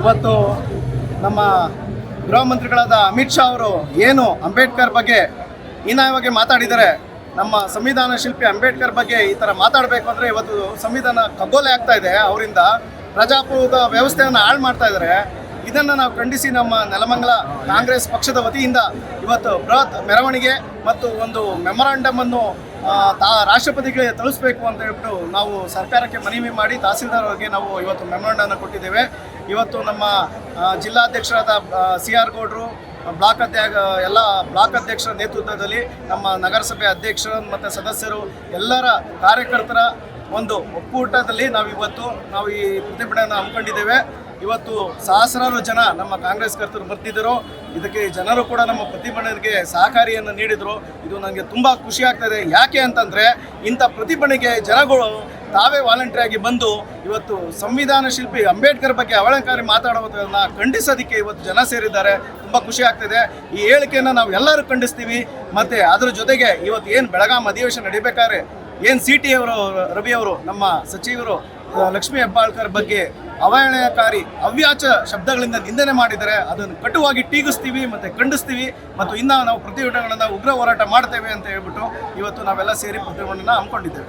ಇವತ್ತು ನಮ್ಮ ಗೃಹ ಮಂತ್ರಿಗಳಾದ ಅಮಿತ್ ಶಾ ಅವರು ಏನು ಅಂಬೇಡ್ಕರ್ ಬಗ್ಗೆ ಹೀನಾಯವಾಗಿ ಮಾತಾಡಿದ್ದಾರೆ, ನಮ್ಮ ಸಂವಿಧಾನ ಶಿಲ್ಪಿ ಅಂಬೇಡ್ಕರ್ ಬಗ್ಗೆ ಈ ಥರ ಮಾತಾಡಬೇಕು ಅಂದರೆ ಇವತ್ತು ಸಂವಿಧಾನ ಕಗ್ಗೊಲೆ ಆಗ್ತಾ ಇದೆ. ಅವರಿಂದ ಪ್ರಜಾಪ್ರಭುತ್ವ ವ್ಯವಸ್ಥೆಯನ್ನು ಹಾಳು ಮಾಡ್ತಾ ಇದ್ದಾರೆ. ಇದನ್ನು ನಾವು ಖಂಡಿಸಿ ನಮ್ಮ ನೆಲಮಂಗಲ ಕಾಂಗ್ರೆಸ್ ಪಕ್ಷದ ವತಿಯಿಂದ ಇವತ್ತು ಬೃಹತ್ ಮೆರವಣಿಗೆ ಮತ್ತು ಒಂದು ಮೆಮೊರಾಂಡಮನ್ನು ರಾಷ್ಟ್ರಪತಿಗೆ ತಲುಪಿಸಬೇಕು ಅಂತ ಹೇಳ್ಬಿಟ್ಟು ನಾವು ಸರ್ಕಾರಕ್ಕೆ ಮನವಿ ಮಾಡಿ ತಹಸೀಲ್ದಾರ್ ಅವರಿಗೆ ನಾವು ಇವತ್ತು ಮೆಮೊರಾಂಡನ್ನು ಕೊಟ್ಟಿದ್ದೇವೆ. ಇವತ್ತು ನಮ್ಮ ಜಿಲ್ಲಾಧ್ಯಕ್ಷರಾದ CR ಗೌಡ್ರು, ಎಲ್ಲ ಬ್ಲಾಕ್ ಅಧ್ಯಕ್ಷರ ನೇತೃತ್ವದಲ್ಲಿ ನಮ್ಮ ನಗರಸಭೆ ಅಧ್ಯಕ್ಷರು ಮತ್ತು ಸದಸ್ಯರು ಎಲ್ಲರ ಕಾರ್ಯಕರ್ತರ ಒಂದು ಒಕ್ಕೂಟದಲ್ಲಿ ನಾವು ಈ ಪ್ರತಿಭಟನೆಯನ್ನು ಹಮ್ಮಿಕೊಂಡಿದ್ದೇವೆ. ಇವತ್ತು ಸಹಸ್ರಾರು ಜನ ನಮ್ಮ ಕಾಂಗ್ರೆಸ್ ಕರ್ತರು ಬರ್ತಿದ್ದರು. ಇದಕ್ಕೆ ಜನರು ಕೂಡ ನಮ್ಮ ಪ್ರತಿಭಟನೆಗೆ ಸಹಕಾರಿಯನ್ನು ನೀಡಿದರು. ಇದು ನನಗೆ ತುಂಬ ಖುಷಿ ಆಗ್ತದೆ. ಯಾಕೆ ಅಂತಂದರೆ ಇಂಥ ಪ್ರತಿಭಟನೆಗೆ ಜನಗಳು ತಾವೇ ವಾಲಂಟಿಯರಾಗಿ ಬಂದು ಇವತ್ತು ಸಂವಿಧಾನ ಶಿಲ್ಪಿ ಅಂಬೇಡ್ಕರ್ ಬಗ್ಗೆ ಅವಹೇಳನಕಾರಿ ಮಾತಾಡುವುದನ್ನು ಖಂಡಿಸೋದಕ್ಕೆ ಇವತ್ತು ಜನ ಸೇರಿದ್ದಾರೆ. ತುಂಬ ಖುಷಿ ಆಗ್ತಿದೆ. ಈ ಹೇಳಿಕೆಯನ್ನು ನಾವು ಎಲ್ಲರೂ ಖಂಡಿಸ್ತೀವಿ. ಮತ್ತು ಅದರ ಜೊತೆಗೆ ಇವತ್ತು ಏನು ಬೆಳಗಾಂ ಅಧಿವೇಶನ ನಡಿಬೇಕಾದ್ರೆ ಏನು CT ಅವರು ರವಿ ಅವರು ನಮ್ಮ ಸಚಿವರು ಲಕ್ಷ್ಮೀ ಹೆಬ್ಬಾಳ್ಕರ್ ಬಗ್ಗೆ ಅವಹೇಳನಕಾರಿ ಅವ್ಯಾಚ ಶಬ್ದಗಳಿಂದ ನಿಂದನೆ ಮಾಡಿದರೆ ಅದನ್ನು ಕಟುವಾಗಿ ಟೀಕಿಸ್ತೀವಿ ಮತ್ತು ಖಂಡಿಸ್ತೀವಿ. ಮತ್ತು ಇನ್ನು ನಾವು ಪ್ರತಿಭಟನೆಗಳನ್ನು ಉಗ್ರ ಹೋರಾಟ ಮಾಡ್ತೇವೆ ಅಂತ ಹೇಳ್ಬಿಟ್ಟು ಇವತ್ತು ನಾವೆಲ್ಲ ಸೇರಿ ಪ್ರತಿಭಟನೆಯನ್ನು ಹಮ್ಮಿಕೊಂಡಿದ್ದೇವೆ.